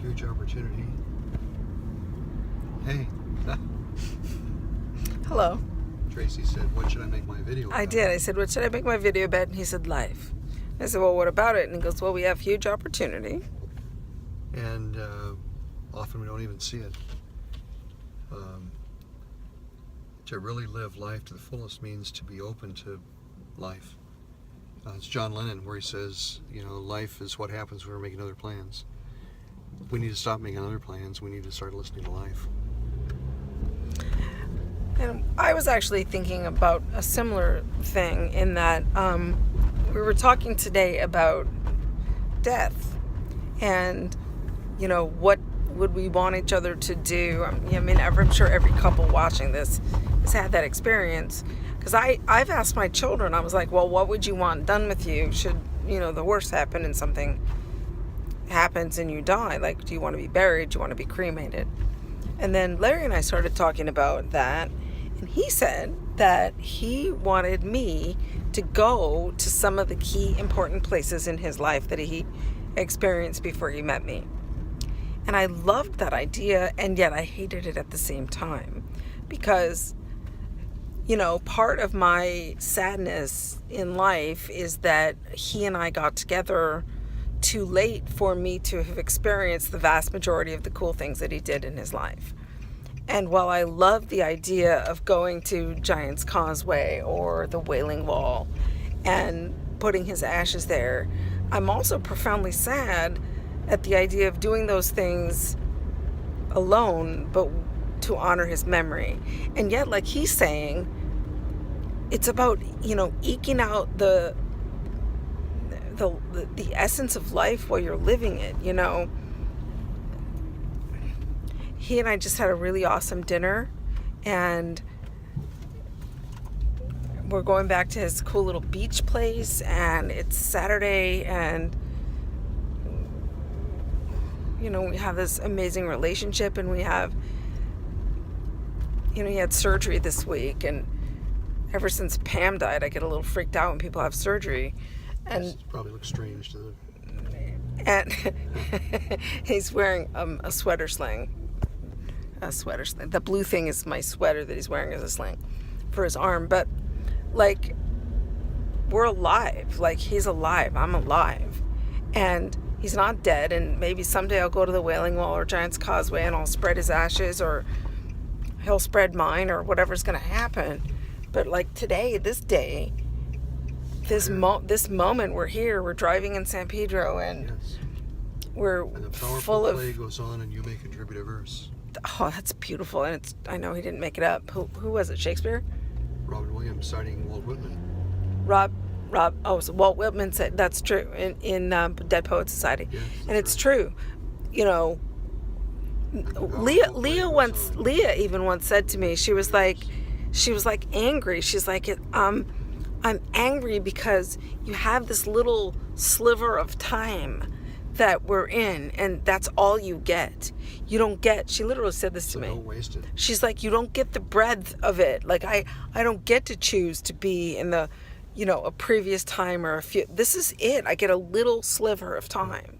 huge opportunity. Hey. Hello. Tracy said, what should I make my video about? I did. I said, what should I make my video about? And he said, life. I said, well, what about it? And he goes, well, we have huge opportunity. And often we don't even see it. To really live life to the fullest means to be open to life. It's John Lennon where he says, life is what happens when we're making other plans. We need to stop making other plans. We need to start listening to life. And I was actually thinking about a similar thing in that we were talking today about death and, what would we want each other to do? I'm sure every couple watching this has had that experience. Because I've asked my children, I was like, well, what would you want done with you should, the worst happen and something happens and you die? Like, do you want to be buried? Do you want to be cremated? And then Larry and I started talking about that. And he said that he wanted me to go to some of the key important places in his life that he experienced before he met me. And I loved that idea, and yet I hated it at the same time. Because, part of my sadness in life is that he and I got together too late for me to have experienced the vast majority of the cool things that he did in his life. And while I love the idea of going to Giant's Causeway or the Wailing Wall and putting his ashes there, I'm also profoundly sad at the idea of doing those things alone, but to honor his memory. And yet, like he's saying, it's about, eking out the essence of life while you're living it, He and I just had a really awesome dinner, and we're going back to his cool little beach place, and it's Saturday, and we have this amazing relationship, and we have, he had surgery this week, and ever since Pam died, I get a little freaked out when people have surgery, and it probably looks strange to them. And he's wearing a sweater sling. The blue thing is my sweater that he's wearing as a sling for his arm. But like, we're alive. Like, he's alive. I'm alive. And he's not dead. And maybe someday I'll go to the Wailing Wall or Giant's Causeway and I'll spread his ashes, or he'll spread mine, or whatever's going to happen. But like today, this day, this moment, we're here, we're driving in San Pedro, and yes. we're and the powerful full of... play goes on, and you may contribute a verse. Oh, that's beautiful. And I know he didn't make it up. Who was it? Shakespeare? Robin Williams citing Walt Whitman. So Walt Whitman said that's true in Dead Poets Society. Yes, and it's right. True. Leah even once said to me, she was like angry. She's like, I'm angry because you have this little sliver of time that we're in, and that's all you get. You don't get, she literally said this to me. Don't waste it. She's like, you don't get the breadth of it. Like, I don't get to choose to be in the, a previous time or a few. This is it. I get a little sliver of time.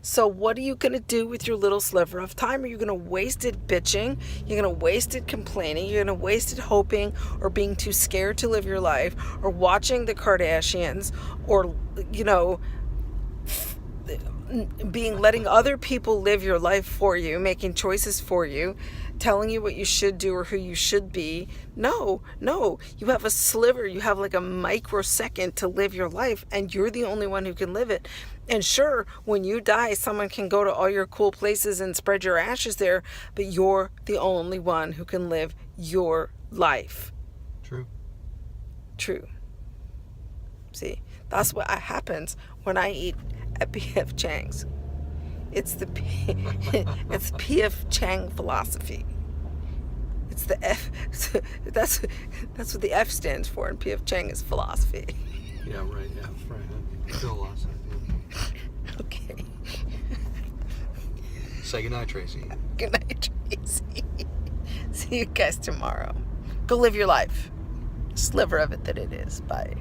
So what are you going to do with your little sliver of time? Are you going to waste it bitching? You're going to waste it complaining? You're going to waste it hoping or being too scared to live your life, or watching the Kardashians, or, letting other people live your life for you, making choices for you, telling you what you should do or who you should be? No, you have a sliver, you have like a microsecond to live your life, and you're the only one who can live it. And sure, when you die, someone can go to all your cool places and spread your ashes there, but you're the only one who can live your life. True. See, that's what happens when I eat at P.F. Chang's. It's it's P.F. Chang philosophy. It's the F. That's what the F stands for, and P.F. Chang is philosophy. Yeah, right. Yeah, right. Philosophy. Okay. Say goodnight, Tracy. Good night, Tracy. See you guys tomorrow. Go live your life. Sliver of it that it is. Bye.